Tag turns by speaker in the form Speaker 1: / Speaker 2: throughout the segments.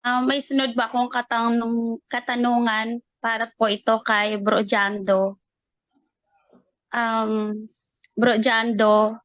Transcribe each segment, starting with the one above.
Speaker 1: May sunod ba akong katanungan para po ito kay Bro Jando? Bro Jando,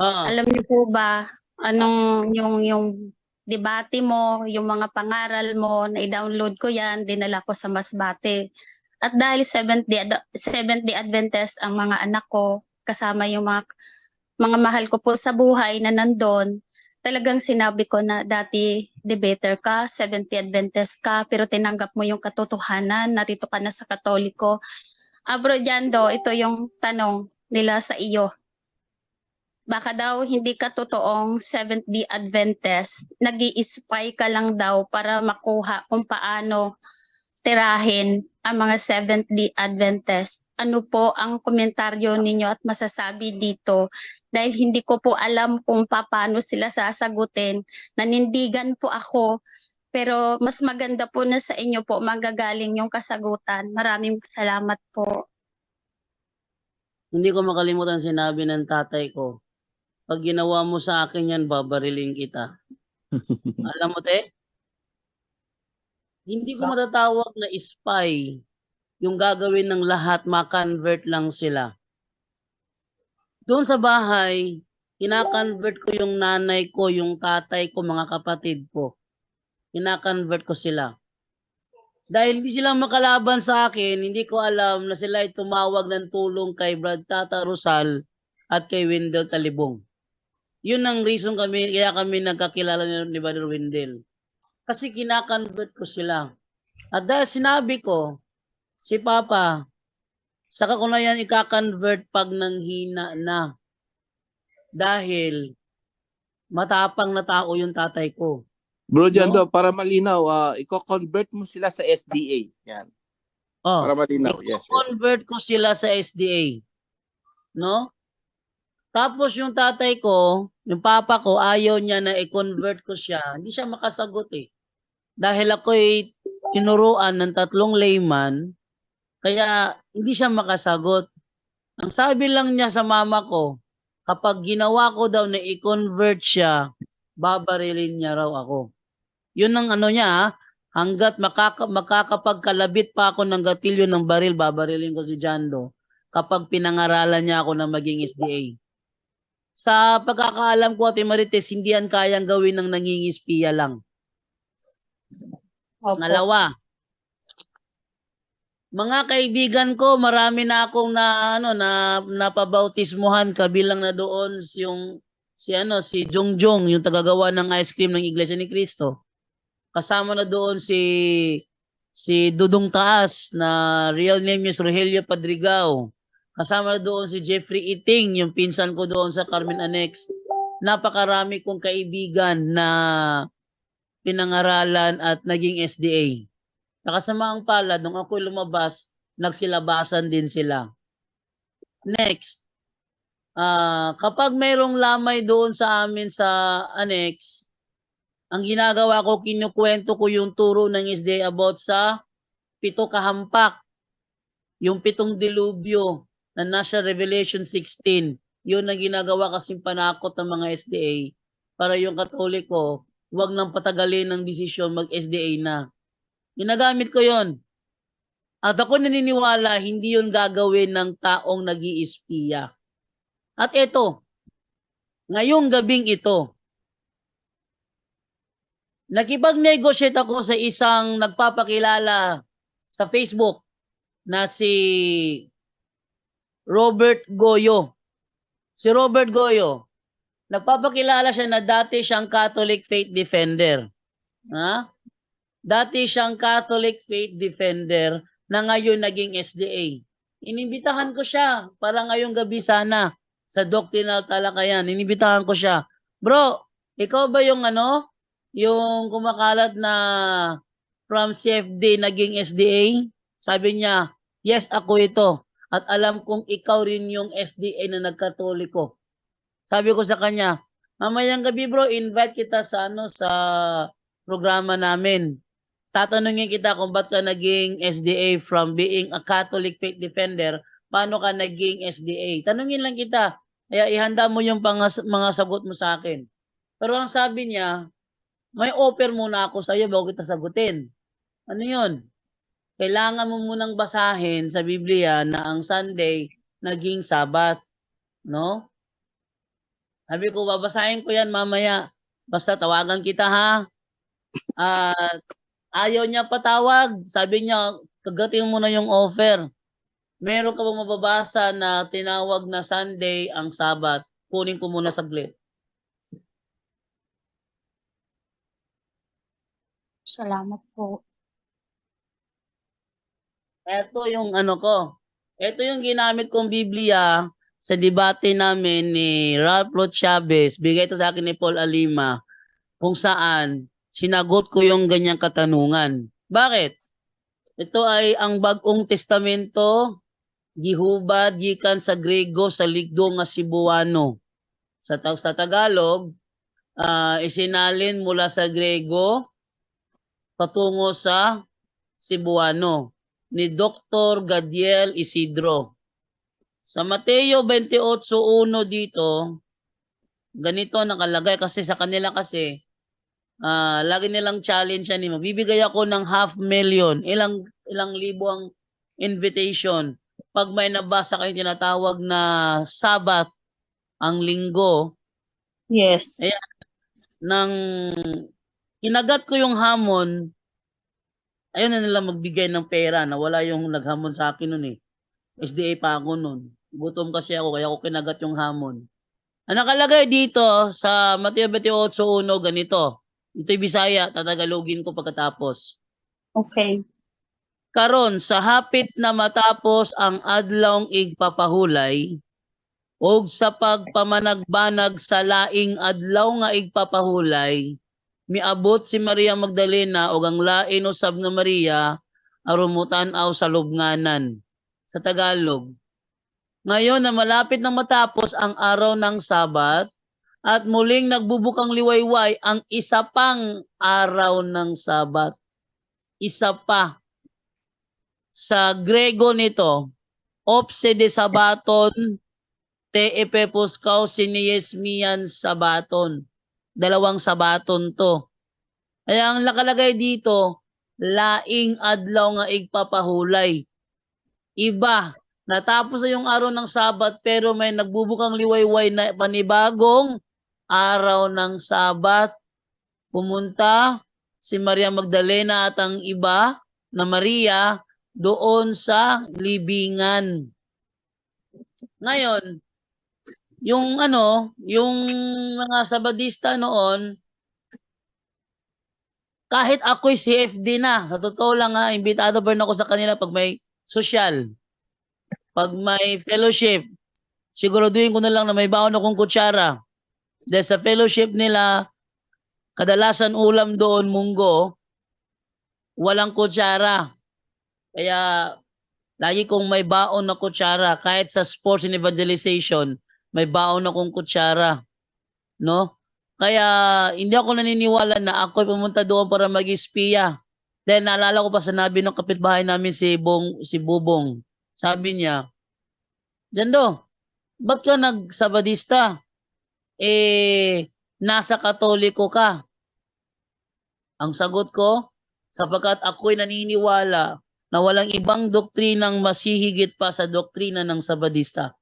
Speaker 2: Ah,
Speaker 1: alam niyo po ba anong yung debate mo, yung mga pangaral mo, na i-download ko yan, dinala ko sa Masbate. At dahil Seventh-day Adventist ang mga anak ko, kasama yung mga mahal ko po sa buhay na nandun, talagang sinabi ko na dati debater ka, Seventh-day Adventist ka, pero tinanggap mo yung katotohanan, narito ka na sa Katoliko. Bro Jando, ito yung tanong nila sa iyo. Baka daw hindi ka totoong Seventh-day Adventist, nag-i-spy ka lang daw para makuha kung paano tirahin ang mga Seventh-day Adventist. Ano po ang komentaryo ninyo at masasabi dito? Dahil hindi ko po alam kung paano sila sasagutin. Nanindigan po ako, pero mas maganda po na sa inyo po manggagaling yung kasagutan. Maraming salamat po.
Speaker 2: hindi ko makalimutan sinabi ng tatay ko, pag ginawa mo sa akin yan, babariling kita. Alam mo, te? Hindi ko matatawag na spy yung gagawin ng lahat, ma-convert lang sila. Doon sa bahay, kina-convert ko yung nanay ko, yung tatay ko, mga kapatid ko. Kina-convert ko sila. Dahil hindi sila makalaban sa akin, hindi ko alam na sila ay tumawag ng tulong kay Brad Tata Rosal at kay Wendell Talibong. Yun ang reason kaya kami nagkakilala ni Brother Wendell. Kasi kina-convert ko sila. At dahil sinabi ko, si Papa, saka ko na yan ika-convert pag nanghina na. Dahil matapang na tao yung tatay ko.
Speaker 3: Bro
Speaker 2: No?
Speaker 3: Jando, para malinaw, i-convert mo sila sa SDA. Yan. Para malinaw. Yes.
Speaker 2: I-convert ko sila sa SDA. No? Tapos yung tatay ko, yung papa ko, ayaw niya na i-convert ko siya. Hindi siya makasagot eh. Dahil ako'y tinuruan ng 3 layman, kaya hindi siya makasagot. Ang sabi lang niya sa mama ko, kapag ginawa ko daw na i-convert siya, babarilin niya raw ako. Yun ang ano niya, hanggat makakapagkalabit pa ako ng gatilyo ng baril, babarilin ko si Jando kapag pinangaralan niya ako na maging SDA. Sa pagkakaalam ko, Ate Marites, hindi yan kayang gawin ng nangingispiya lang.
Speaker 1: Opo.
Speaker 2: Pangalawa, mga kaibigan ko, marami na akong napabautismuhan, kabilang na doon si Jongjong, yung tagagawa ng ice cream ng Iglesia ni Cristo. Kasama na doon si Dudong Taas na real name is Rogelio Padrigao. Kasama na doon si Jeffrey Iting, yung pinsan ko doon sa Carmen Annex. Napakarami kong kaibigan na pinangaralan at naging SDA. Sa kasamaang palad, nung ako'y lumabas, nagsilabasan din sila. Next, kapag mayroong lamay doon sa amin sa annex, ang ginagawa ko, kinukwento ko yung turo ng SDA about sa 7 kahampak, yung 7 dilubyo na nasa Revelation 16. Yun ang ginagawa kasing panakot ng mga SDA para yung Katoliko, huwag nang patagalin ng desisyon mag-SDA na. Ginagamit ko yon. At ako naniniwala, hindi yun gagawin ng taong nag-iispiya. At ito, ngayong gabing ito, nakipag-negotiate ako sa isang nagpapakilala sa Facebook na si Robert Goyo. Si Robert Goyo, nagpapakilala siya na dati siyang Catholic Faith Defender. Ha? Dati siyang Catholic Faith Defender na ngayon naging SDA. Inimbitahan ko siya para ngayong gabi sana sa Doctrinal Talakayan. Inimbitahan ko siya. Bro, ikaw ba yung yung kumakalat na from CFD naging SDA? Sabi niya, yes, ako ito. At alam kong ikaw rin yung SDA na nagkatoliko. Sabi ko sa kanya, mamayang gabi bro, invite kita sa sa programa namin. Tatanungin kita kung ba't ka naging SDA from being a Catholic Faith Defender, paano ka naging SDA? Tanungin lang kita. Kaya ihanda mo yung mga sagot mo sa akin. Pero ang sabi niya, May offer muna ako sa iyo bago kita sagutin. Ano yun? Kailangan mo munang basahin sa Biblia na ang Sunday naging Sabat. No? Sabi ko, babasahin ko yan mamaya. Basta tawagan kita ha. At ayaw niya patawag. Sabi niya, kagating mo na yung offer. Meron ka bang mababasa na tinawag na Sunday ang Sabat? Kunin ko muna saglit.
Speaker 1: Salamat po.
Speaker 2: Ito yung ano ko. Ito yung ginamit kong Biblia sa debate namin ni Ralph Rod Chavez. Bigay ito sa akin ni Paul Alima kung saan sinagot ko yung ganyang katanungan. Bakit? Ito ay ang Bagong Testamento, gihubad gikan sa Grego sa ligdo nga Cebuano. Sa Tagalog, isinalin mula sa Grego patungo sa Cebuano ni Dr. Gadiel Isidro. Sa Mateo 28:1 dito, ganito nakalagay kasi sa kanila kasi lagi nilang challenge yan. Magbibigay ako ng 500,000. Ilang libo ang invitation. Pag may nabasa kayong tinatawag na Sabat, ang linggo,
Speaker 1: Yes.
Speaker 2: nang kinagat ko yung hamon, ayaw na nila magbigay ng pera na wala yung naghamon sa akin nun eh. SDA pa ako nun. Gutom kasi ako kaya ako kinagat yung hamon. Ang nakalagay dito sa Mateo 28:1 ganito. Ito'y Bisaya, tatagalogin ko pagkatapos.
Speaker 1: Okay.
Speaker 2: Karon sa hapit na matapos ang adlawng igpapahulay ug sa pagpamanagbanag sa laing adlaw nga igpapahulay, miabot si Maria Magdalena ug ang lain usab nga Maria aron mutan-aw sa lubnganan. Sa Tagalog. Ngayon na malapit na matapos ang araw ng Sabat at muling nagbubukang liwayway ang isa pang araw ng Sabat. Isa pa. Sa Grego nito, opse de Sabaton te epepuskaw siniesmian Sabaton. Dalawang Sabaton to. Kaya ang nakalagay dito, laing adlaw nga igpapahulay. Iba, natapos na yung araw ng Sabat pero may nagbubukang liwayway na panibagong araw ng Sabat. Pumunta si Maria Magdalena at ang iba na Maria doon sa libingan. Ngayon, yung mga Sabadista noon, kahit ako'y CFD na, sa totoo lang imbitado pa rin ako sa kanila pag may social. Pag may fellowship, siguraduhin ko na lang na may baon akong kutsara. Dahil sa fellowship nila, kadalasan ulam doon, munggo, walang kutsara. Kaya, lagi kong may baon na kutsara. Kahit sa sports and evangelization, may baon akong kutsara. No? Kaya, hindi ako naniniwala na ako'y pumunta doon para mag-espiya. Then naalala ko pa sinabi ng kapitbahay namin si Bubong. Sabi niya, Jando, ba't ka nagsabadista? Nasa Katoliko ka. Ang sagot ko, sapagkat ako'y naniniwala na walang ibang doktrinang masihigit pa sa doktrina ng Sabadista.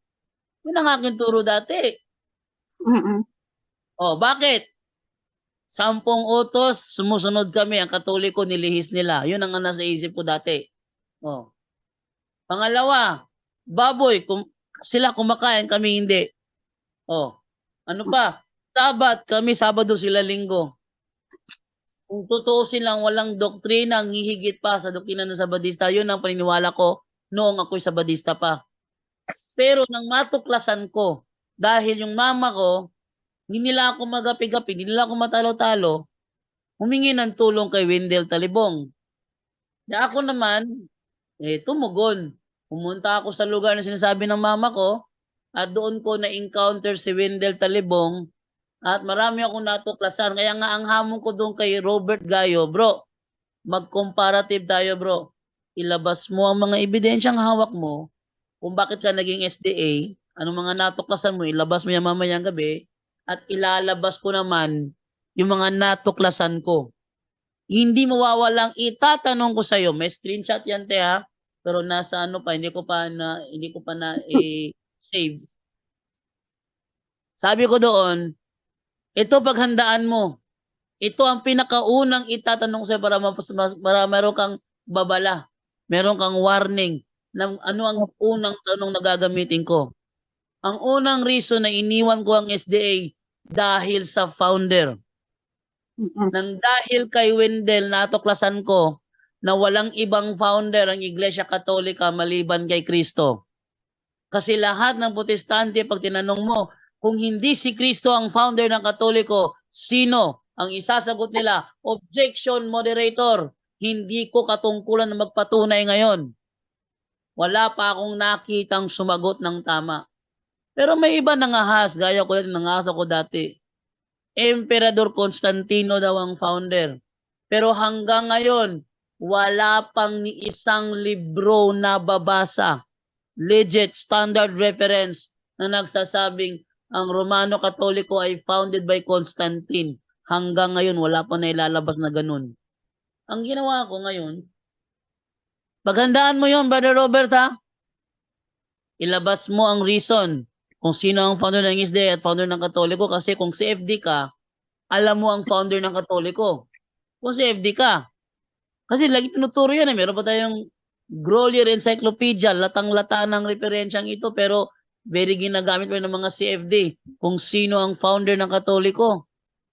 Speaker 2: Yun ang aking turo dati. Bakit? 10 utos, sumusunod kami, ang Katoliko nilihis nila. Yun ang nasa isip ko dati. Pangalawa, baboy, sila kumakain, kami hindi. Ano pa? Sabat, kami Sabado, sila Linggo. Kung tutuusin lang, walang doktrina ang hihigit pa sa doktrina ng Sabadista. Yun ang paniniwala ko noong ako'y Sabadista pa. Pero nang matuklasan ko, dahil yung mama ko, hindi nila ako magapi-gapi, hindi nila ako matalo-talo, humingi ng tulong kay Wendell Talibong. Na ako naman, tumugon. Pumunta ako sa lugar na sinasabi ng mama ko, at doon ko na-encounter si Wendell Talibong, at marami akong natuklasan. Kaya nga ang hamon ko doon kay Robert Gayo, bro, mag-comparative tayo bro. Ilabas mo ang mga ebidensyang hawak mo, kung bakit ka naging SDA, anong mga natuklasan mo, ilabas mo yan mamayang gabi, at ilalabas ko naman yung mga natuklasan ko. Hindi mawawalang itatanong ko sa iyo. May screenshot yan, te, ha? Pero nasa ano pa, hindi ko pa na save. Sabi ko doon, ito paghandaan mo. Ito ang pinakaunang itatanong sa'yo para meron kang babala. Meron kang warning ng ano ang unang tanong na gagamitin ko. Ang unang reason na iniwan ko ang SDA dahil sa founder. Nang dahil kay Wendell, natuklasan ko na walang ibang founder ang Iglesia Katolika maliban kay Kristo. Kasi lahat ng protestante, pag tinanong mo, kung hindi si Kristo ang founder ng Katoliko, sino? Ang isasagot nila, objection, moderator. Hindi ko katungkulan na magpatunay ngayon. Wala pa akong nakitang sumagot ng tama. Pero may iba nangahas, gaya ko lang nangahas ako dati. Emperador Constantino daw ang founder. Pero hanggang ngayon, wala pang ni isang libro na babasa. Legit standard reference na nagsasabing ang Romano Katoliko ay founded by Constantine. Hanggang ngayon, wala pa na ilalabas na ganun. Ang ginawa ko ngayon, paghandaan mo yon, Brother Robert, ha? Ilabas mo ang reason kung sino ang founder ng SDA at founder ng Katoliko. Kasi kung si FD ka, alam mo ang founder ng Katoliko. Kung si FD ka. Kasi lagi tinuturo yan. Meron pa tayong Grolier Encyclopedia, latang-lata ng referensyang ito, pero very ginagamit pa ng mga CFD kung sino ang founder ng Katoliko.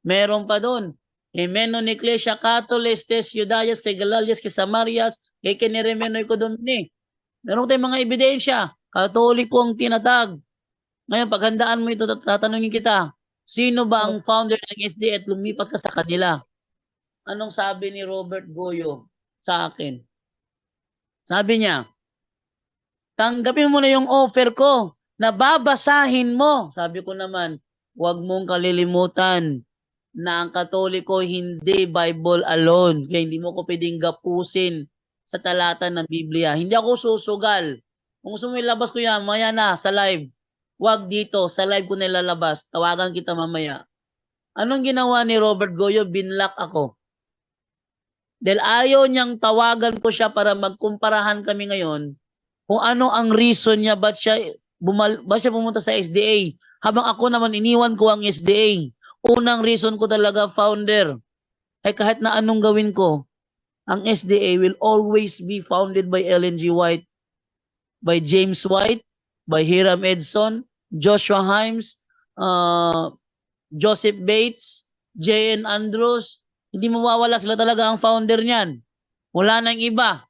Speaker 2: Meron pa doon. Menon Ecclesia Catholis, Tes Judaias, kay Galalias, kay Samarias, kay Keniremenoy ko Domini. Meron tayong mga ebidensya. Katoliko ang tinatag. Ngayon, paghandaan mo ito, tatanungin kita, sino ba ang founder ng SDA at lumipat ka sa kanila? Anong sabi ni Robert Goyo sa akin? Sabi niya, tanggapin mo na yung offer ko na babasahin mo. Sabi ko naman, huwag mong kalilimutan na ang Katoliko hindi Bible alone. Kaya hindi mo ko pwedeng gapusin sa talata ng Biblia. Hindi ako susugal. Kung gusto mo ilabas ko yan, maya na sa live. Huwag dito, sa live ko nilalabas. Tawagan kita mamaya. Anong ginawa ni Robert Goyo? Binlock ako. Dahil ayaw niyang tawagan ko siya para magkumparahan kami ngayon kung ano ang reason niya ba't siya pumunta sa SDA. Habang ako naman iniwan ko ang SDA. Unang reason ko talaga, founder. Ay kahit na anong gawin ko, ang SDA will always be founded by Ellen G. White, by James White, by Hiram Edson, Joshua Himes, Joseph Bates, J.N. Andrews. Hindi mawawala, sila talaga ang founder niyan. Wala nang iba.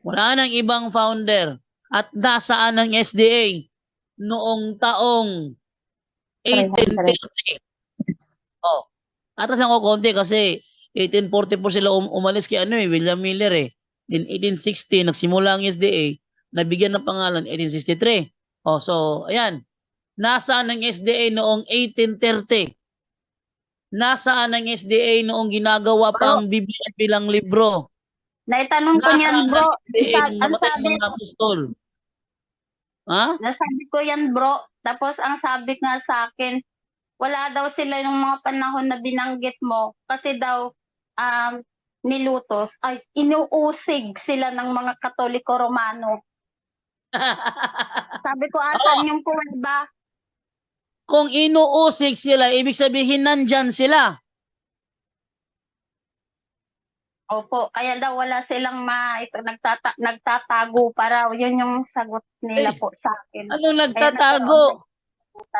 Speaker 2: Wala nang ibang founder. At nasaan ang SDA? Noong taong 1830. Oh. Atas ako konti kasi 1844 sila umalis kay William Miller eh. In 1860 nagsimula ang SDA, nabigyan ng pangalan 1863. Oh, so ayan. Nasaan ang SDA noong 1830? Nasaan ang SDA noong ginagawa pa ang Biblia bilang libro?
Speaker 1: Naitanong ko niyan, bro. Ang sabi, nasabi ko yan, bro. Tapos ang sabi nga sa akin, wala daw sila yung mga panahon na binanggit mo kasi daw nilutos ay inuusig sila ng mga Katoliko Romano. Sabi ko, asan yung pruweba?
Speaker 2: Kung inuusig sila, ibig sabihin nandyan sila.
Speaker 1: Opo, kaya daw wala silang nagtatago para yun yung sagot nila po sa akin.
Speaker 2: Anong nagtatago?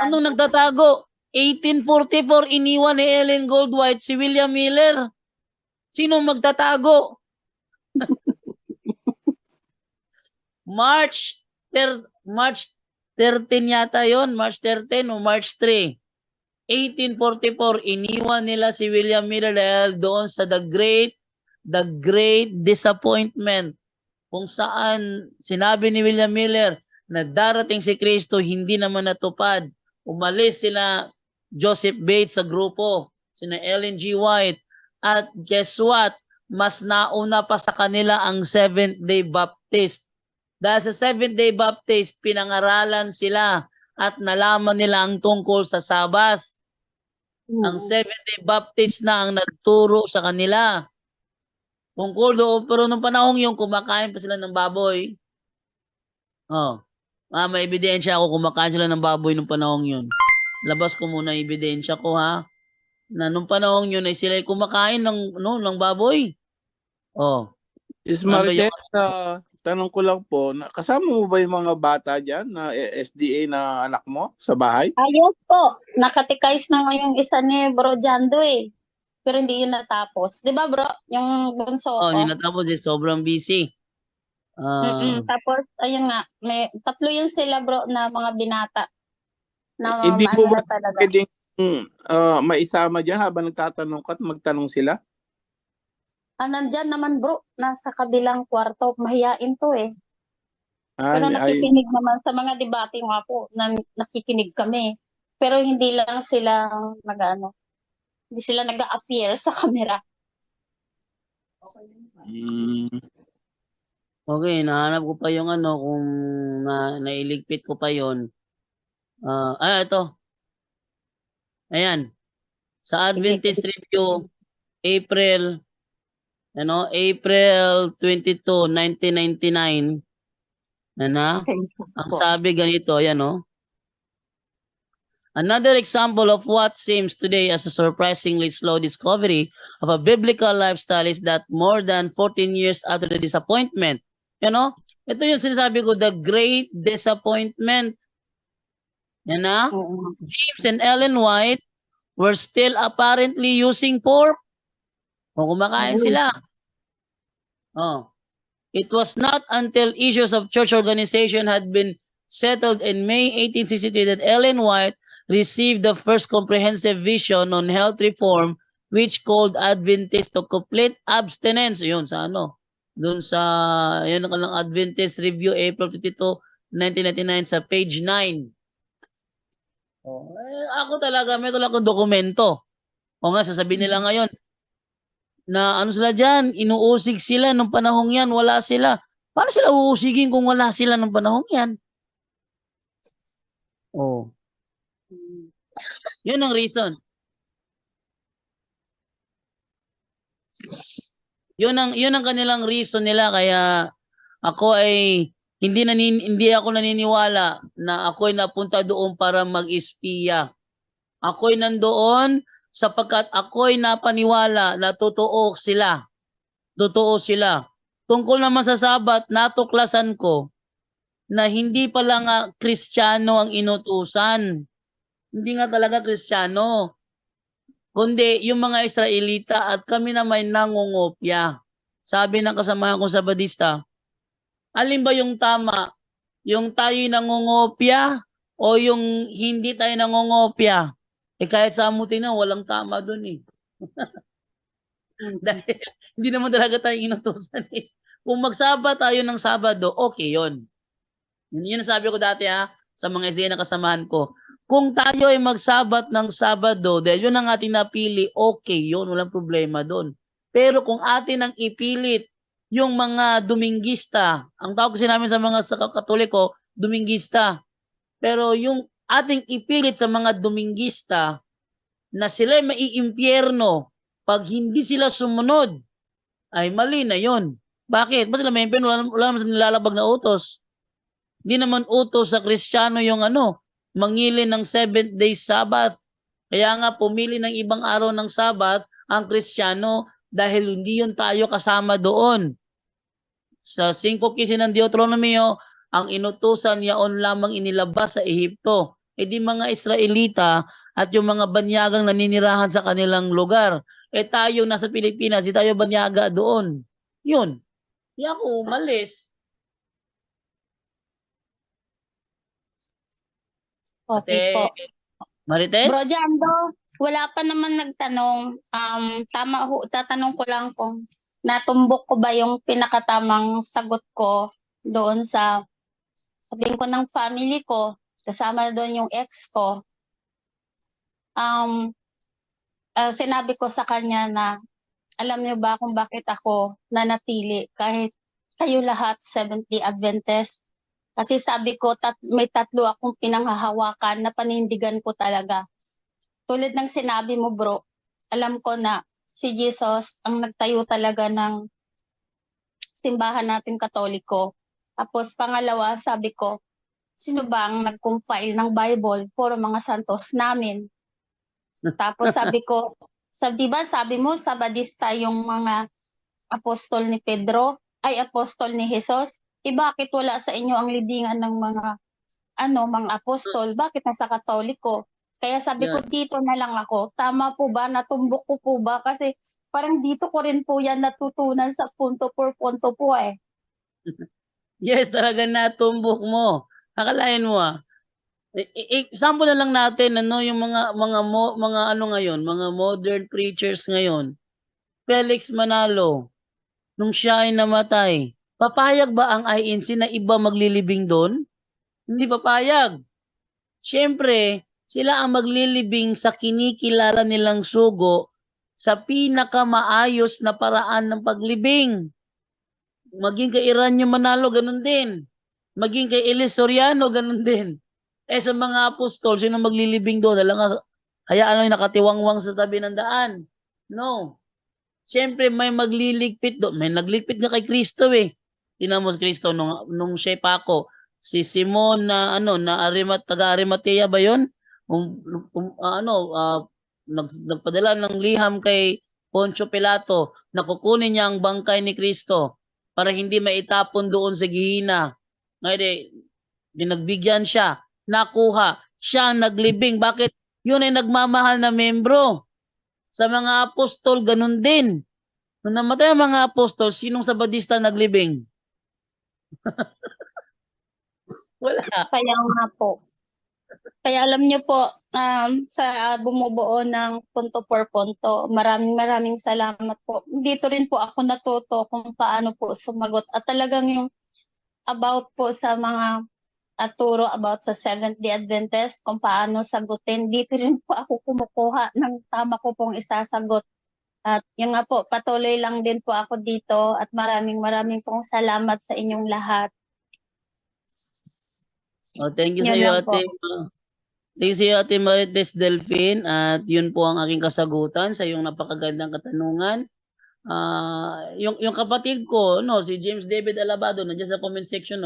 Speaker 2: Anong nagtatago? 1844 iniwan ni Ellen Goldwhite si William Miller. Sino magtatago? March 13 yata yon, March 13 o March 3. 1844 iniwan nila si William Miller dahil doon sa the great disappointment kung saan sinabi ni William Miller na darating si Kristo, hindi naman natupad. Umalis sila Joseph Bates sa grupo, sina Ellen G. White, at guess what? Mas nauna pa sa kanila ang Seventh-day Baptist. Dahil sa Seventh-day Baptist, pinangaralan sila at nalaman nila ang tungkol sa Sabbath. Ang Seventh-day Baptist na ang nagturo sa kanila. Tungkol doon, pero nung panahon yung kumakain pa sila ng baboy. Oh, may ebidensya ako kumakain sila ng baboy nung panahon yun. Labas ko muna yung ebidensya ko ha. Na nung panahon yun ay sila ay kumakain ng baboy. Oh,
Speaker 3: Is
Speaker 2: ano ba yung
Speaker 3: Marites, tanong ko lang po, kasama mo ba yung mga bata dyan na SDA na anak mo sa bahay?
Speaker 1: Ayos po. Nakatikais na nga yung isa ni Bro Jando eh. Pero hindi yun natapos. Di ba bro? Yung bunso ko.
Speaker 2: yun natapos sobrang busy.
Speaker 1: Tapos, ayun nga. Tatlo yun sila bro na mga binata. Na
Speaker 3: Hindi
Speaker 1: maano
Speaker 3: mo ba
Speaker 1: na talaga.
Speaker 3: pwedeng maisama dyan habang nagtatanong ka at magtanong sila?
Speaker 1: Nandyan naman bro. Nasa kabilang kwarto. Mahiyain to eh.
Speaker 3: Ah,
Speaker 1: Pero
Speaker 3: ay,
Speaker 1: nakikinig naman sa mga debate nga po. Nakikinig kami. Pero hindi lang sila hindi sila nag-a-appear sa camera.
Speaker 2: Okay, nahanap ko pa yung kung nailigpit ko pa yon. Ito. Ayan. Sa Adventist Review, April 22, 1999. Ang sabi ganito, ayan Another example of what seems today as a surprisingly slow discovery of a biblical lifestyle is that more than 14 years after the disappointment, ito yung sinasabi ko, the great disappointment. James and Ellen White were still apparently using pork. Kumakain sila. It was not until issues of church organization had been settled in May 1863 that Ellen White received the first comprehensive vision on health reform which called Adventists to complete abstinence. Yun sa doon sa yun ang Adventist Review April 22, 1999 sa page 9. Ako talaga may akong dokumento. Nga sasabihin nila ngayon na sila diyan, inuusig sila nung panahong yan, wala sila. Paano sila uusigin kung wala sila nung panahong yan? Yun ang reason. Yun ang kanilang reason nila kaya ako ay hindi ako naniniwala na ako ay napunta doon para mag-espiya. Ako ay nandoon sapagkat ako ay napaniwala na totoo sila. Totoo sila. Tungkol naman sa Sabat, natuklasan ko na hindi pala nga Kristiyano ang inutusan. Hindi nga talaga Kristiyano. Kundi yung mga Israelita at kami na may nangungopya. Sabi ng kasamahan kong Sabadista, alin ba yung tama? Yung tayo'y nangungopya o yung hindi tayo nangungopya? Kahit sa amutin na, walang tama dun eh. Dahil hindi naman talaga tayo inutusan eh. Kung magsaba tayo ng Sabado, okay yun. Yun ang sabi ko dati sa mga SDA na kasamahan ko. Kung tayo ay magsabat ng Sabado, dahil yun ang ating napili, okay yun, walang problema doon. Pero kung atin ang ipilit yung mga Dominguista, ang tawag kasi namin sa mga Katoliko, Dominguista. Pero yung ating ipilit sa mga Dominguista na sila ay maiimpyerno pag hindi sila sumunod, ay mali na yon. Bakit? Mas sila may impyerno, wala naman sa nilalabag na utos. Hindi naman utos sa Kristiyano yung mangilin ng 7th day Sabbath. Kaya nga pumili ng ibang araw ng Sabbath ang Kristiyano dahil hindi yun tayo kasama doon. Sa 5:15 ng Deuteronomio, ang inutusan yaon lamang inilabas sa Ehipto. Di mga Israelita at yung mga banyagang naninirahan sa kanilang lugar. Tayo nasa Pilipinas, di tayo banyaga doon. Yun. Di ako umalis.
Speaker 1: Okay po.
Speaker 2: Marites?
Speaker 1: Bro Jando, wala pa naman nagtanong. Tama ho, tatanong ko lang kung natumbok ko ba yung pinakatamang sagot ko doon sa sabihin ko ng family ko, kasama doon yung ex ko. Sinabi ko sa kanya na alam niyo ba kung bakit ako nanatili kahit kayo lahat Seventh-day Adventist? Kasi sabi ko may tatlo akong pinanghahawakan na panindigan ko talaga. tulad ng sinabi mo bro, alam ko na si Jesus ang nagtayo talaga ng simbahan natin Katoliko. Tapos pangalawa, sabi ko, sino ba ang nag-compile ng Bible? Puro mga santos namin. Tapos sabi ko, di ba sabi mo, sabadista yung mga apostol ni Pedro, ay apostol ni Jesus? Bakit wala sa inyo ang libingan ng mga apostol? Bakit nasa Katoliko? Kaya sabi ko,
Speaker 2: Yan.
Speaker 1: dito na lang ako. Tama po ba? Natumbok ko po ba? Kasi parang dito ko rin po yan natutunan sa punto por punto po eh.
Speaker 2: Yes, talaga natumbok mo. Akalain mo example na lang natin yung mga ano ngayon, mga modern preachers ngayon. Felix Manalo, nung siya ay namatay, papayag ba ang INC na iba maglilibing doon? Hindi papayag. Siyempre, sila ang maglilibing sa kinikilala nilang sugo sa pinakamaayos na paraan ng paglibing. Maging kay Iranyo Manalo, ganun din. Maging kay Elis Soriano, ganun din. Sa mga apostol, sino maglilibing doon? Hayaan lang nakatiwangwang sa tabi ng daan. No. Siyempre, may magliligpit doon. May nagligpit nga kay Kristo eh. Tingnan mo si Kristo nung siya Paco. Si Simon na taga-Arimatea ba yun? Nagpadala ng liham kay Poncio Pilato na kukunin niya ang bangkay ni Kristo para hindi maitapon doon sa gihina. Ngayon binagbigyan siya, nakuha, siya ang naglibing. Bakit? Yun ay nagmamahal na membro. Sa mga apostol, ganun din. Nung namatay ang mga apostol, sinong sabadista naglibing? Wala.
Speaker 1: Kaya nga po. Kaya alam niyo po, sa bumubuo ng punto por punto, maraming salamat po. Dito rin po ako natuto kung paano po sumagot. At talagang yung about po sa mga turo about sa Seventh-day Adventist, kung paano sagutin, dito rin po ako kumukuha ng tama ko pong isasagot. At yung nga po, patuloy lang din po ako dito at maraming pong salamat sa inyong lahat.
Speaker 2: Thank you sa
Speaker 1: Yun
Speaker 2: iyo,
Speaker 1: lang po.
Speaker 2: Ate. Thank you sa iyo, Ate Marites Delphine. At yun po ang aking kasagutan sa iyong napakagandang katanungan. Yung kapatid ko, si James David Alabado, nandiyan sa comment section,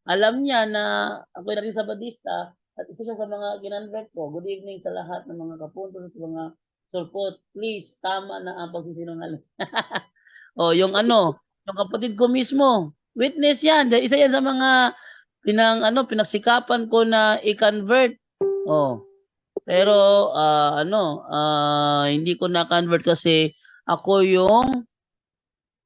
Speaker 2: alam niya na ako na rin Sabadista at isa siya sa mga kinonvert ko. Good evening sa lahat ng mga kapunto, sa mga sulpot. Please, tama na ang pagsisinungaling. Yung kapatid ko mismo, witness yan. Isa yan sa mga pinagsikapan ko na i-convert. Pero hindi ko na-convert kasi ako yung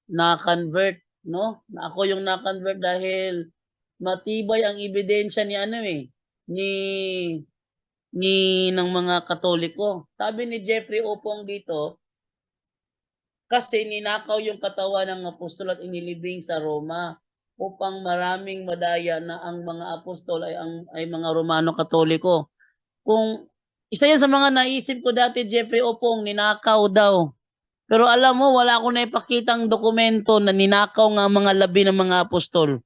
Speaker 2: na-convert, no? Ako yung na-convert dahil matibay ang ebidensya ni ng mga Katoliko. Sabi ni Jeffrey Opong dito, kasi ninakaw yung katawan ng apostol at inilibing sa Roma upang maraming madaya na ang mga apostol ay mga Romano Katoliko. Kung isa yan sa mga naisip ko dati, Jeffrey Opong, ninakaw daw. Pero alam mo, wala akong naipakitang dokumento na ninakaw nga mga labi ng mga apostol.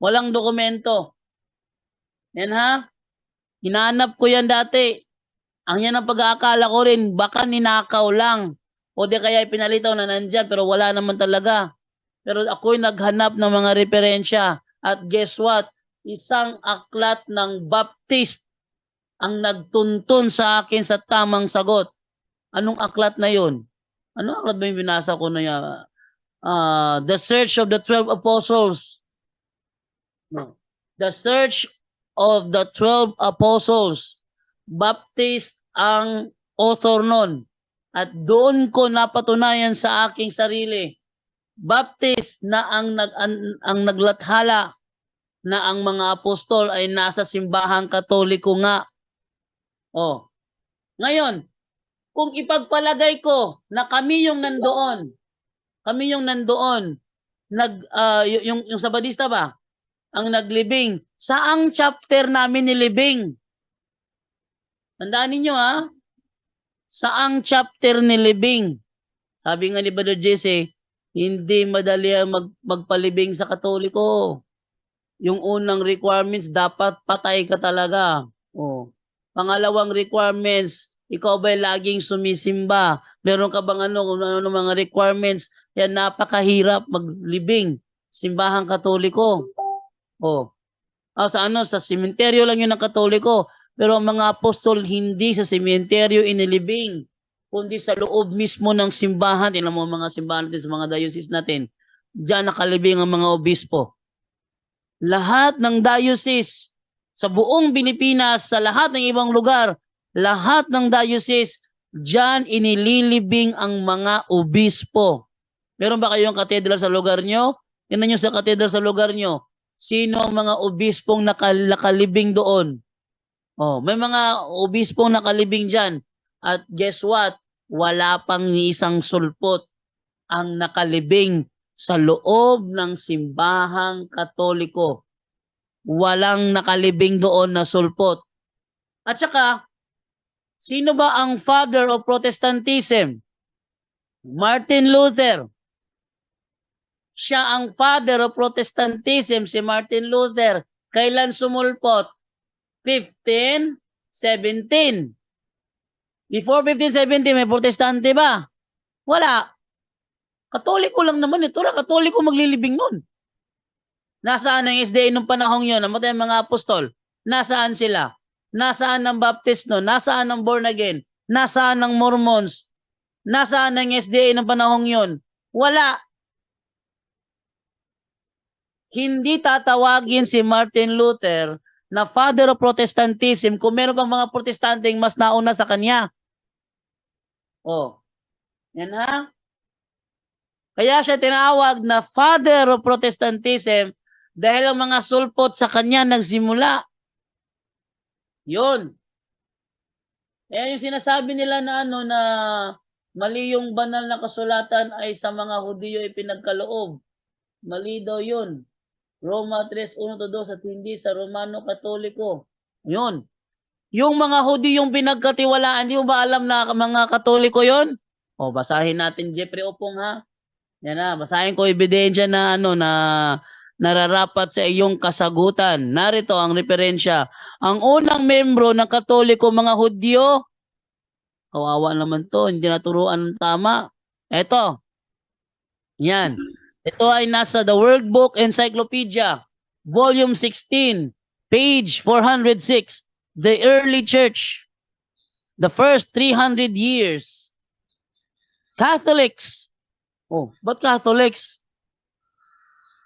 Speaker 2: Walang dokumento. Yan ha? Hinahanap ko yan dati. Ang yan ang pag-aakala ko rin, baka ninakaw lang. O di kaya ipinalitaw na nandyan, pero wala naman talaga. Pero ako'y naghanap ng mga referensya. At guess what? Isang aklat ng Baptist ang nagtuntun sa akin sa tamang sagot. Anong aklat na yun? Anong aklat ba yung binasa ko na yan? The Search of the 12 Apostles. No. The Search of the 12 Apostles. Baptist ang author nun. At doon ko napatunayan sa aking sarili. Baptist na ang naglathala na ang mga apostol ay nasa simbahang Katoliko nga. Ngayon, kung ipagpalagay ko na kami yung nandoon, yung Sabadista ba, ang naglibing, saang chapter namin nilibing? Tandaan ninyo saang chapter nilibing? Sabi nga ni Brother Jesse, hindi madali magpalibing sa Katoliko. Yung unang requirements, dapat patay ka talaga. Pangalawang requirements, Ikaw ba'y laging sumisimba? Meron ka bang kung ano mga requirements? Yan, napakahirap maglibing. Simbahang Katoliko. Oh. Sa sementeryo lang yun ng Katoliko. Pero ang mga apostol, hindi sa sementeryo inilibing, kundi sa loob mismo ng simbahan. Tingnan mo mga simbahan natin sa mga diocese natin. Diyan nakalibing ang mga obispo. Lahat ng diocese sa buong Pilipinas, sa lahat ng ibang lugar, lahat ng diocese, diyan inililibing ang mga obispo. Meron ba kayong katedral sa lugar nyo? Tingnan nyo sa katedral sa lugar nyo. Sino ang mga obispong nakalibing doon? Oh, may mga obispong nakalibing diyan. At guess what? Wala pang ni isang sulpot ang nakalibing sa loob ng simbahang Katoliko. Walang nakalibing doon na sulpot. At saka, sino ba ang father of Protestantism? Martin Luther. Siya ang father of Protestantism, si Martin Luther. Kailan sumulpot? 1517. Before 1517, may protestante ba? Wala. Katoliko lang naman ito. Katoliko maglilibing nun. Nasaan ang SDA nung panahong yun? Namatay ang mga apostol. Nasaan sila? Nasaan ang Baptist nun? Nasaan ang born again? Nasaan ang Mormons? Nasaan ang SDA ng panahong yun? Wala. Hindi tatawagin si Martin Luther na father of Protestantism kung meron pang mga protestanteng mas nauna sa kanya. Oh. Yan ha? Kaya siya tinawag na father of Protestantism dahil ang mga sulpot sa kanya nagsimula. Yun. Kaya yung sinasabi nila na na mali yung banal na kasulatan ay sa mga Hudiyo ipinagkaloob. Mali daw yun. Roma 3:1-2 at hindi sa Romano Katoliko. Yun. Yung mga Hudiyong pinagkatiwalaan, di mo ba alam na mga Katoliko yon? O, basahin natin Jeffrey Opong ha. Yan na, basahin ko ebidensya na na nararapat sa iyong kasagutan. Narito ang referensya. Ang unang membro ng Katoliko, mga Hudyo, kawawa naman to, hindi naturuan ng tama. Eto. Yan. Ito ay nasa The World Book Encyclopedia, Volume 16, page 406. The early church, the first 300 years. Catholics. Oh, but Catholics?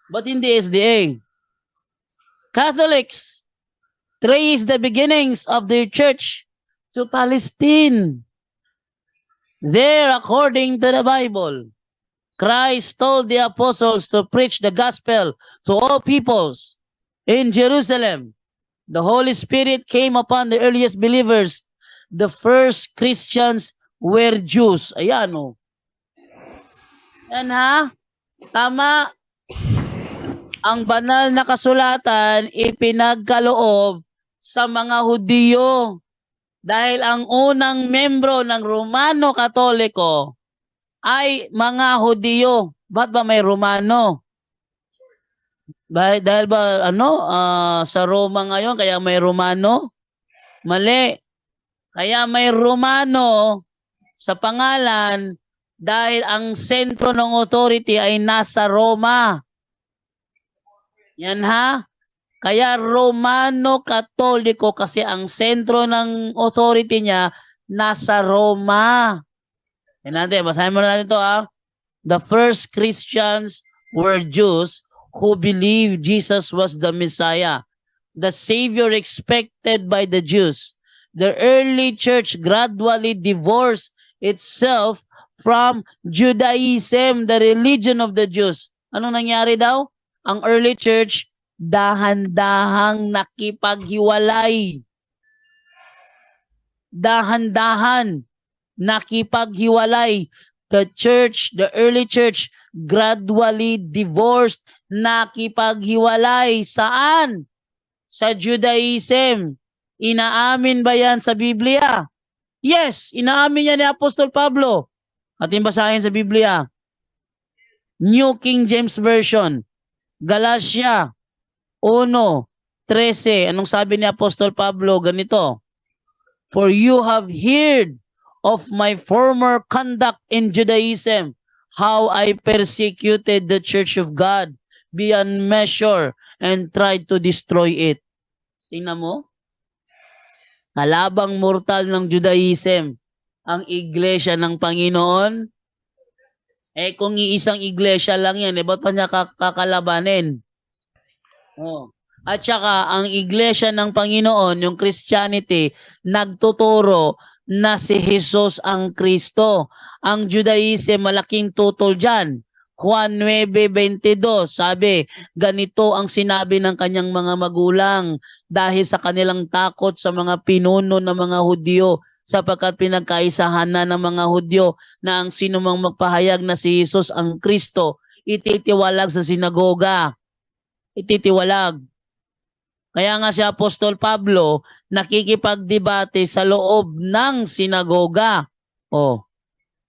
Speaker 2: But hindi SDA. Catholics trace the beginnings of their church to Palestine. There, according to the Bible, Christ told the apostles to preach the gospel to all peoples in Jerusalem. The Holy Spirit came upon the earliest believers. The first Christians were Jews. Ayan o. Yan ha? Tama. Ang banal na kasulatan ipinagkaloob sa mga Hudiyo. Dahil ang unang membro ng Romano Katoliko ay mga Hudiyo. Ba't ba may Romano? Dahil ba sa Roma ngayon kaya may Romano? Mali. Kaya may Romano sa pangalan dahil ang sentro ng authority ay nasa Roma. Yan ha? Kaya Romano Katoliko kasi ang sentro ng authority niya nasa Roma. Yan natin, basahin mo na natin ito ha. The first Christians were Jews who believed Jesus was the Messiah, the Savior expected by the Jews. The early church gradually divorced itself from Judaism, the religion of the Jews. Anong nangyari daw? Ang early church, dahan-dahang nakipaghiwalay. Dahan-dahan nakipaghiwalay. The church, the early church, gradually divorced, nakipaghiwalay. Saan? Sa Judaism. Inaamin ba yan sa Biblia? Yes, inaamin yan ni Apostol Pablo. Ating basahin sa Biblia. New King James Version. Galatia 1:13. Anong sabi ni Apostol Pablo? Ganito. For you have heard of my former conduct in Judaism, how I persecuted the church of God beyond measure and tried to destroy it. Tingnan mo, kalabang mortal ng Judaism, ang iglesia ng Panginoon. Kung iisang iglesia lang yan, ba't pa niya kakalabanin? Oh. At saka, ang iglesia ng Panginoon, yung Christianity, nagtuturo na si Jesus ang Kristo. Ang Judaism, malaking tutol dyan. Juan 9:22, sabi, ganito ang sinabi ng kanyang mga magulang dahil sa kanilang takot sa mga pinuno ng mga Hudyo, sapagkat pinagkaisahan na ng mga Hudyo na ang sinumang magpahayag na si Jesus ang Kristo, ititiwalag sa sinagoga. Ititiwalag. Kaya nga si Apostol Pablo nakikipagdebate sa loob ng sinagoga.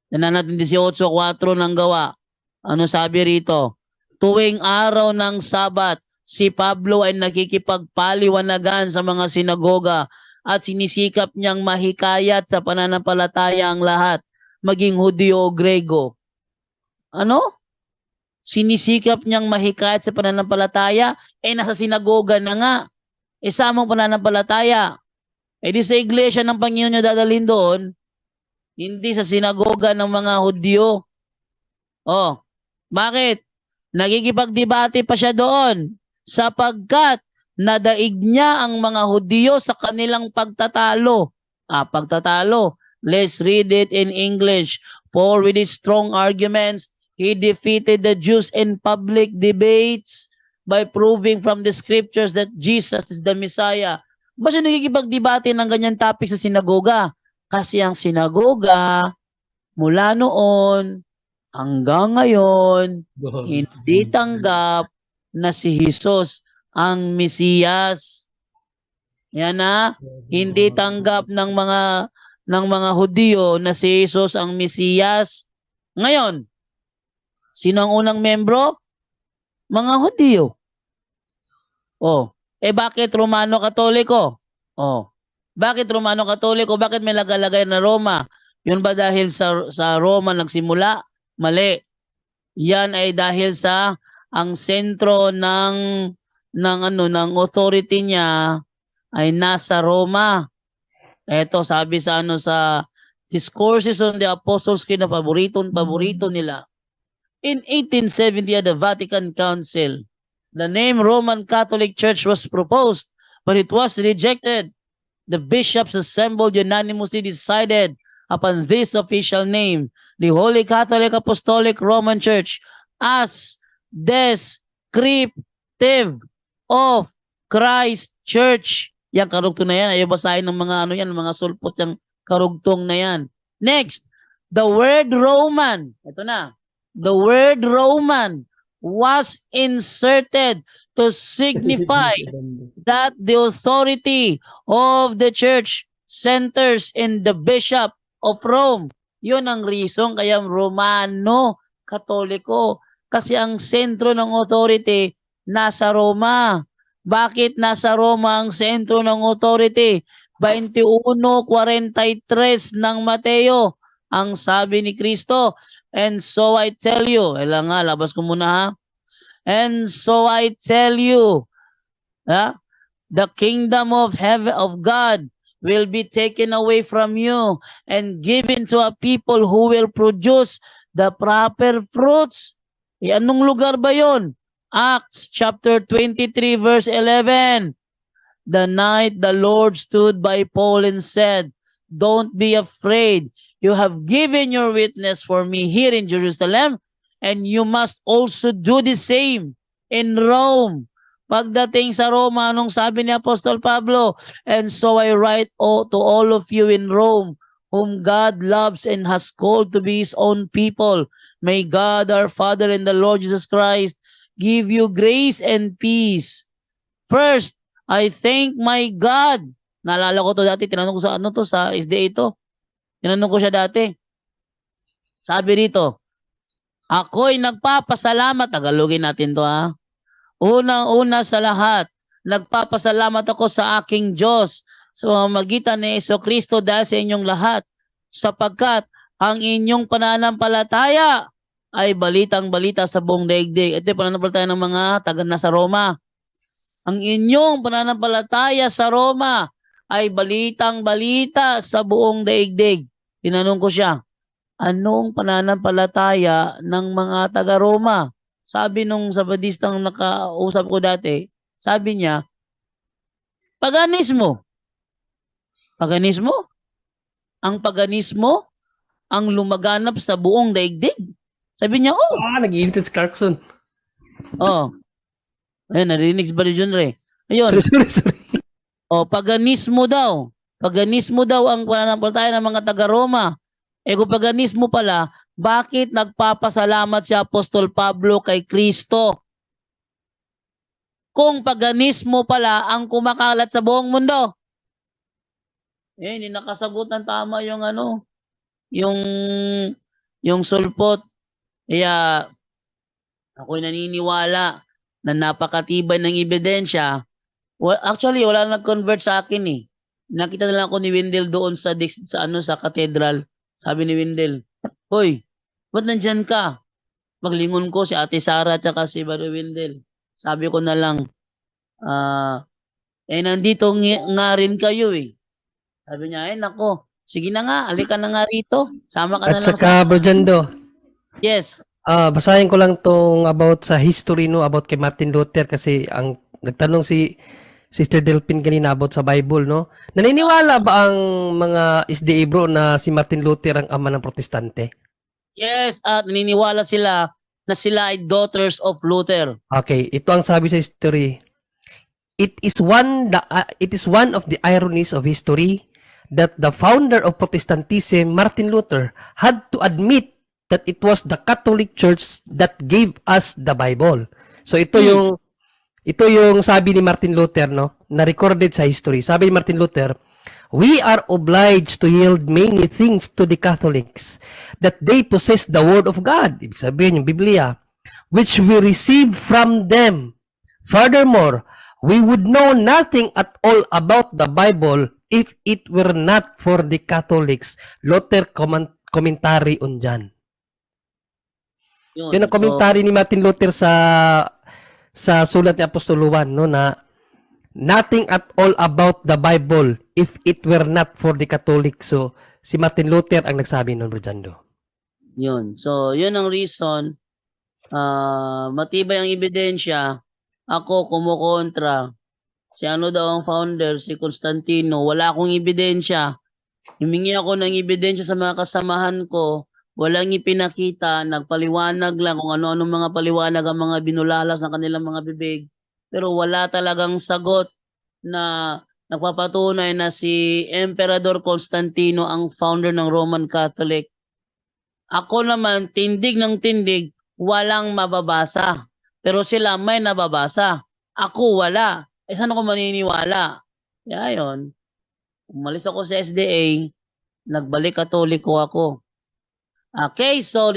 Speaker 2: Tingnan natin 18:4 ng Gawa. Ano sabi rito? Tuwing araw ng Sabat, si Pablo ay nakikipagpaliwanagan sa mga sinagoga at sinisikap niyang mahikayat sa pananampalataya ang lahat, maging Hudyo o Grego. Ano? Sinisikap niyang mahikayat sa pananampalataya? Nasa sinagoga na nga. Samang pananampalataya. Di sa iglesia ng Panginoon niyo dadalhin doon, hindi sa sinagoga ng mga Hudyo. Bakit? Nagkikipagdebate pa siya doon sapagkat nadaig niya ang mga Hudyo sa kanilang pagtatalo. Pagtatalo. Let's read it in English. For with his strong arguments, he defeated the Jews in public debates by proving from the scriptures that Jesus is the Messiah. Ba siya nagkikipagdebate ng ganyan topic sa sinagoga? Kasi ang sinagoga, mula noon hanggang ngayon, hindi tanggap na si Jesus ang Mesiyas. Yan na, hindi tanggap ng mga Hudyo na si Jesus ang Mesiyas. Ngayon, sino ang unang membro? Mga Hudyo. Bakit Romano Katoliko? Bakit Romano Katoliko? Bakit may lagalagay na Roma? Yun ba dahil sa Roma nagsimula? Mali. Yan ay dahil sa ang sentro ng authority niya ay nasa Roma. Ito sabi sa sa Discourses on the Apostles' Creed na paborito nila. In 1870 at the Vatican Council, the name Roman Catholic Church was proposed, but it was rejected. The bishops assembled unanimously decided upon this official name, the Holy Catholic Apostolic Roman Church, as descriptive of Christ Church. Yang karugtong na yan, ayaw basahin ng mga mga sulpot yung karugtong na yan. Next, the word Roman. Ito na. The word Roman was inserted to signify that the authority of the church centers in the bishop of Rome. Yun ang reason kaya Romano Katoliko. Kasi ang sentro ng authority nasa Roma. Bakit nasa Roma ang sentro ng authority? 21:43 ng Mateo. Ang sabi ni Kristo, and so I tell you, labas ko muna ha. And so I tell you, the kingdom of heaven of God will be taken away from you and given to a people who will produce the proper fruits. Anong lugar ba yon? Acts chapter 23 verse 11. The night the Lord stood by Paul and said, don't be afraid. You have given your witness for me here in Jerusalem, and you must also do the same in Rome. Pagdating sa Roma, anong sabi ni Apostol Pablo? And so I write to all of you in Rome, whom God loves and has called to be His own people. May God our Father and the Lord Jesus Christ give you grace and peace. First, I thank my God. Naalala ko to dati, tinanong ko sa sa SDA ito. Tinanong ko siya dati. Sabi rito, ako'y nagpapasalamat. Tagalogin natin to ha. Unang-una sa lahat, nagpapasalamat ako sa aking Diyos sa pamamagitan ni Jesucristo dahil sa inyong lahat, sapagkat ang inyong pananampalataya ay balitang-balita sa buong daigdig. Ito yung pananampalataya ng mga taga nasa Roma. Ang inyong pananampalataya sa Roma ay balitang-balita sa buong daigdig. Tinanong ko siya, anong pananampalataya ng mga taga-Roma? Sabi nung Sabadistang nakausap ko dati, sabi niya, paganismo. Paganismo? Ang paganismo ang lumaganap sa buong daigdig? Sabi niya, oh.
Speaker 4: Nag-iinit si Clarkson.
Speaker 2: Oh. Ayun, narinig ba ni John Ray? Ayun.
Speaker 4: Sorry.
Speaker 2: Oh, paganismo daw. Paganismo daw ang pananampalataya ng mga taga-Roma. Kung paganismo pala, bakit nagpapasalamat si Apostol Pablo kay Kristo? Kung paganismo pala ang kumakalat sa buong mundo. Hindi nakasagot ng tama yung yung sulpot. Kaya ako'y naniniwala na napakatibay ng ebidensya. Actually, wala nag-convert sa akin eh. Nakita na lang ako ni Wendell doon sa cathedral. Sabi ni Wendell, hoy, ba't nandyan ka? Maglingon ko si Ate Sara at si Brother Wendell. Sabi ko na lang, nandito nga rin kayo eh. Sabi niya, nako, sige na nga, alika na nga rito. Sama ka na
Speaker 4: At
Speaker 2: lang
Speaker 4: saka, Bro Jando,
Speaker 2: Yes.
Speaker 4: basahin ko lang tong about sa history about kay Martin Luther kasi ang nagtanong si Sister Delphin kanina about sa Bible, no? Naniniwala ba ang mga SDA bro na si Martin Luther ang ama ng protestante?
Speaker 2: Yes, at naniniwala sila na sila ay daughters of Luther.
Speaker 4: Okay, ito ang sabi sa history. It is one of the ironies of history that the founder of Protestantism, Martin Luther, had to admit that it was the Catholic Church that gave us the Bible. So ito yung sabi ni Martin Luther, no, na recorded sa history. Sabi ni Martin Luther, we are obliged to yield many things to the Catholics that they possess the Word of God. Ibig sabihin yung Biblia, which we receive from them. Furthermore, we would know nothing at all about the Bible if it were not for the Catholics. Luther commentary on John. Yun ang commentary ni Martin Luther sa sulat ni Apostol Juan, no, na nothing at all about the Bible if it were not for the Catholics. So, si Martin Luther ang nagsabi nun, Rojando.
Speaker 2: Yun. So, yun ang reason. Matibay ang ebidensya. Ako kumukontra. Si ano daw ang founder, si Constantino. Wala akong ebidensya. Humingi ako ng ebidensya sa mga kasamahan ko. Walang ipinakita, nagpaliwanag lang kung ano-ano mga paliwanag ang mga binulalas ng kanilang mga bibig. Pero wala talagang sagot na nagpapatunay na si Emperador Constantino ang founder ng Roman Catholic. Ako naman, tindig ng tindig, walang mababasa. Pero sila may nababasa. Ako wala. Saan ako maniniwala? Kaya yun, umalis ako sa SDA, nagbalik Katoliko ako. Okay, so